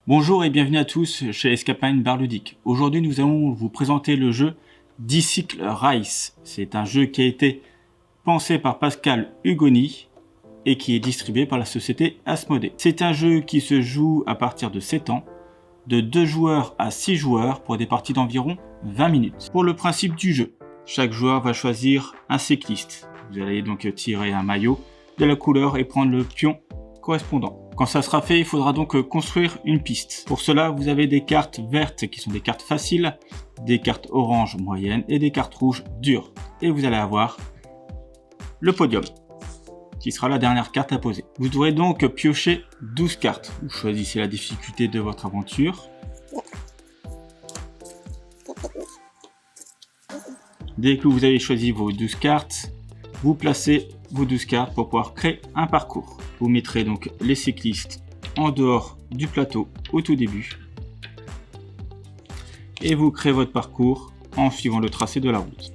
Bonjour et bienvenue à tous chez Escapine Bar Ludique. Aujourd'hui nous allons vous présenter le jeu Dicycle Race. C'est un jeu qui a été pensé par Pascal Hugoni et qui est distribué par la société Asmodée. C'est un jeu qui se joue à partir de 7 ans, de 2 joueurs à 6 joueurs pour des parties d'environ 20 minutes. Pour le principe du jeu, chaque joueur va choisir un cycliste. Vous allez donc tirer un maillot de la couleur et prendre le pion correspondant. Quand ça sera fait, il faudra donc construire une piste. Pour cela, vous avez des cartes vertes qui sont des cartes faciles, des cartes orange moyennes et des cartes rouges dures. Et vous allez avoir le podium, qui sera la dernière carte à poser. Vous devrez donc piocher 12 cartes. Vous choisissez la difficulté de votre aventure. Dès que vous avez choisi vos 12 cartes, vous placez vos 12 cartes pour pouvoir créer un parcours. Vous mettrez donc les cyclistes en dehors du plateau au tout début. Et vous créez votre parcours en suivant le tracé de la route.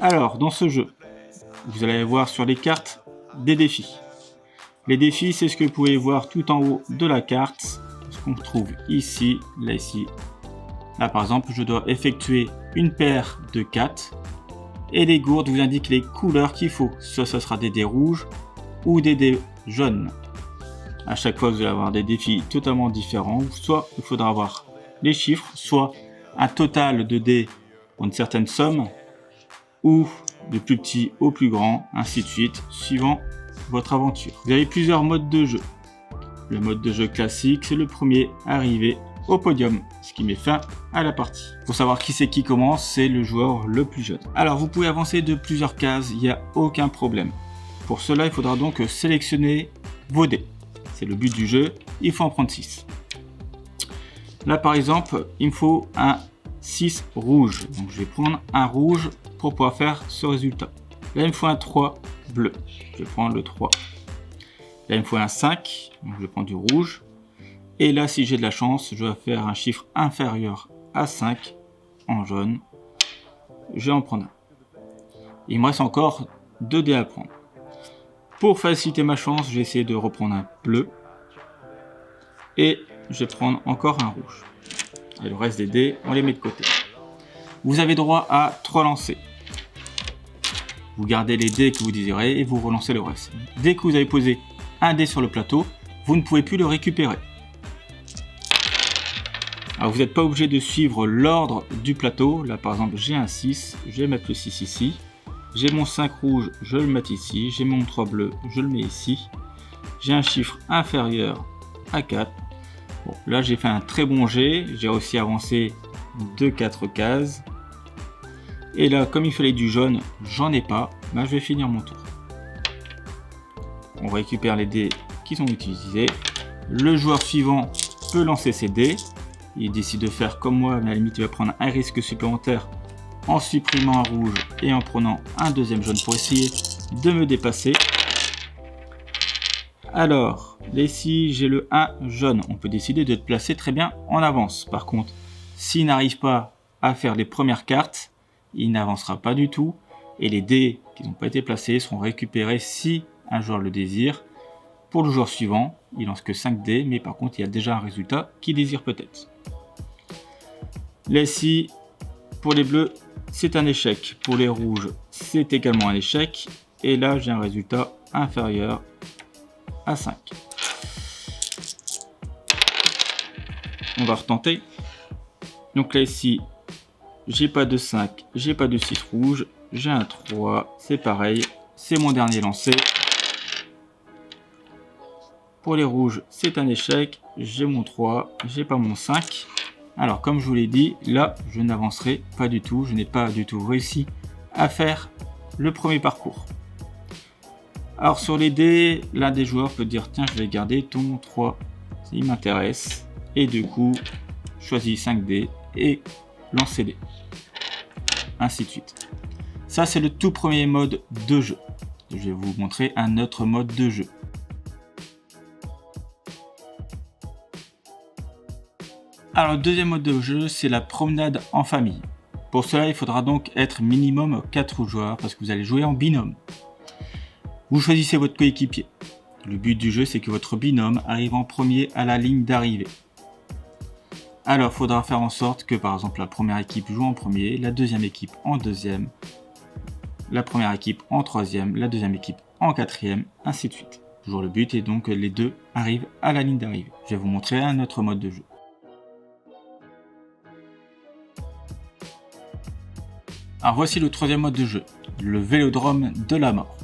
Alors, dans ce jeu, vous allez voir sur les cartes des défis. Les défis, c'est ce que vous pouvez voir tout en haut de la carte. Ce qu'on trouve ici, là, ici. Là, par exemple, je dois effectuer une paire de 4. Et les gourdes vous indiquent les couleurs qu'il faut. Soit ce sera des dés rouges ou des dés jaunes. À chaque fois, vous allez avoir des défis totalement différents. Soit il faudra avoir les chiffres, soit un total de dés pour une certaine somme, ou de plus petit au plus grand, ainsi de suite, suivant votre aventure. Vous avez plusieurs modes de jeu. Le mode de jeu classique, c'est le premier arrivé au podium, ce qui met fin à la partie. Pour savoir qui c'est qui commence, c'est le joueur le plus jeune. Alors vous pouvez avancer de plusieurs cases, il n'y a aucun problème. Pour cela, il faudra donc sélectionner vos dés. C'est le but du jeu, il faut en prendre 6. Là par exemple, il me faut un 6 rouge. Donc je vais prendre un rouge pour pouvoir faire ce résultat. Là il me faut un 3 bleu. Je vais prendre le 3. Là il me faut un 5, donc je vais prendre du rouge. Et là, si j'ai de la chance, je vais faire un chiffre inférieur à 5 en jaune. Je vais en prendre un. Il me reste encore 2 dés à prendre. Pour faciliter ma chance, je vais essayer de reprendre un bleu. Et je vais prendre encore un rouge. Et le reste des dés, on les met de côté. Vous avez droit à 3 lancers. Vous gardez les dés que vous désirez et vous relancez le reste. Dès que vous avez posé un dé sur le plateau, vous ne pouvez plus le récupérer. Alors vous n'êtes pas obligé de suivre l'ordre du plateau. Là par exemple j'ai un 6, je vais mettre le 6 ici. J'ai mon 5 rouge, je le mets ici. J'ai mon 3 bleu, je le mets ici. J'ai un chiffre inférieur à 4. Bon, là j'ai fait un très bon jet. J'ai aussi avancé de 4 cases. Et là comme il fallait du jaune, j'en ai pas. Ben, je vais finir mon tour. On récupère les dés qui sont utilisés. Le joueur suivant peut lancer ses dés. Il décide de faire comme moi, mais à la limite il va prendre un risque supplémentaire en supprimant un rouge et en prenant un deuxième jaune pour essayer de me dépasser. Alors, là ici j'ai le 1 jaune, on peut décider de te placer très bien en avance. Par contre, s'il n'arrive pas à faire les premières cartes, il n'avancera pas du tout et les dés qui n'ont pas été placés seront récupérés si un joueur le désire. Pour le joueur suivant, il lance que 5 dés, mais par contre il y a déjà un résultat qu'il désire peut-être. Là ici, pour les bleus, c'est un échec. Pour les rouges, c'est également un échec. Et là, j'ai un résultat inférieur à 5. On va retenter. Donc là ici, j'ai pas de 5, j'ai pas de 6 rouge, j'ai un 3, c'est pareil, c'est mon dernier lancé. Pour les rouges, c'est un échec, j'ai mon 3, j'ai pas mon 5. Alors comme je vous l'ai dit, là je n'avancerai pas du tout, je n'ai pas du tout réussi à faire le premier parcours. Alors sur les dés, l'un des joueurs peut dire tiens je vais garder ton 3, il m'intéresse. Et du coup, choisis 5 dés et lance les dés. Ainsi de suite. Ça c'est le tout premier mode de jeu. Je vais vous montrer un autre mode de jeu. Alors le deuxième mode de jeu, c'est la promenade en famille. Pour cela, il faudra donc être minimum 4 joueurs parce que vous allez jouer en binôme. Vous choisissez votre coéquipier. Le but du jeu, c'est que votre binôme arrive en premier à la ligne d'arrivée. Alors, il faudra faire en sorte que, par exemple, la première équipe joue en premier, la deuxième équipe en deuxième, la première équipe en troisième, la deuxième équipe en quatrième, ainsi de suite. Toujours le but est donc que les deux arrivent à la ligne d'arrivée. Je vais vous montrer un autre mode de jeu. Alors voici le troisième mode de jeu, le vélodrome de la mort.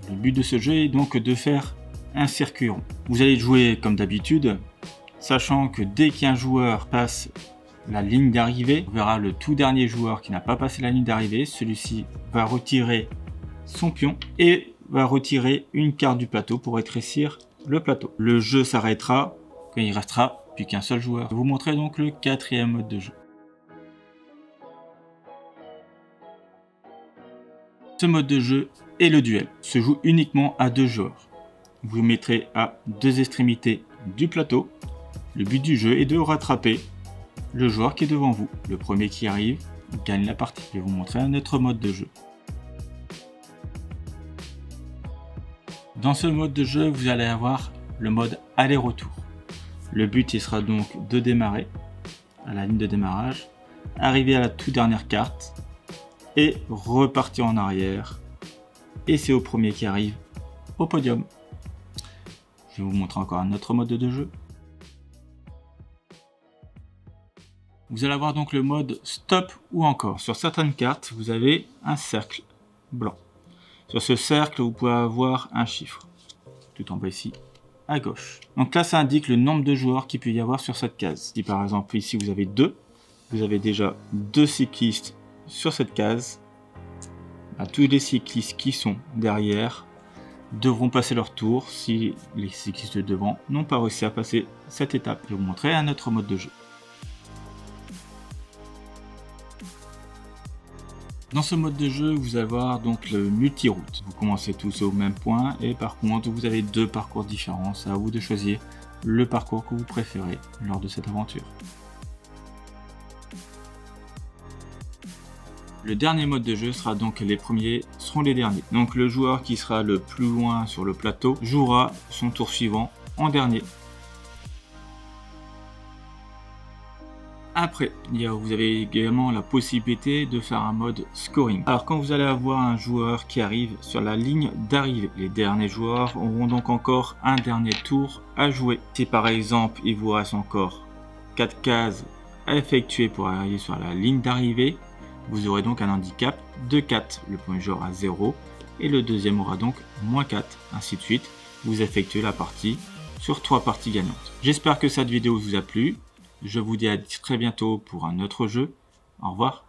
Le but de ce jeu est donc de faire un circuit rond. Vous allez jouer comme d'habitude, sachant que dès qu'un joueur passe la ligne d'arrivée, on verra le tout dernier joueur qui n'a pas passé la ligne d'arrivée. Celui-ci va retirer son pion et va retirer une carte du plateau pour rétrécir le plateau. Le jeu s'arrêtera quand il restera plus qu'un seul joueur. Je vais vous montrer donc le quatrième mode de jeu. Ce mode de jeu est le duel. Il se joue uniquement à 2 joueurs. Vous vous mettrez à 2 extrémités du plateau. Le but du jeu est de rattraper le joueur qui est devant vous. Le premier qui arrive gagne la partie. Je vais vous montrer un autre mode de jeu. Dans ce mode de jeu, vous allez avoir le mode aller-retour. Le but il sera donc de démarrer à la ligne de démarrage, arriver à la toute dernière carte et repartir en arrière. Et c'est au premier qui arrive au podium. Je vais vous montrer encore un autre mode de jeu. Vous allez avoir donc le mode stop ou encore. Sur certaines cartes, vous avez un cercle blanc. Sur ce cercle, vous pouvez avoir un chiffre, tout en bas ici, à gauche. Donc là, ça indique le nombre de joueurs qu'il peut y avoir sur cette case. Si par exemple ici vous avez 2, vous avez déjà 2 cyclistes sur cette case. Tous les cyclistes qui sont derrière devront passer leur tour si les cyclistes de devant n'ont pas réussi à passer cette étape. Je vais vous montrer un autre mode de jeu. Dans ce mode de jeu, vous allez avoir donc le multi-route. Vous commencez tous au même point et par contre, vous avez 2 parcours différents. C'est à vous de choisir le parcours que vous préférez lors de cette aventure. Le dernier mode de jeu sera donc les premiers seront les derniers. Donc le joueur qui sera le plus loin sur le plateau jouera son tour suivant en dernier. Après, vous avez également la possibilité de faire un mode scoring. Alors quand vous allez avoir un joueur qui arrive sur la ligne d'arrivée, les derniers joueurs auront donc encore un dernier tour à jouer. Si par exemple il vous reste encore 4 cases à effectuer pour arriver sur la ligne d'arrivée, vous aurez donc un handicap de 4. Le premier joueur a 0 et le deuxième aura donc moins 4. Ainsi de suite, vous effectuez la partie sur 3 parties gagnantes. J'espère que cette vidéo vous a plu. Je vous dis à très bientôt pour un autre jeu. Au revoir.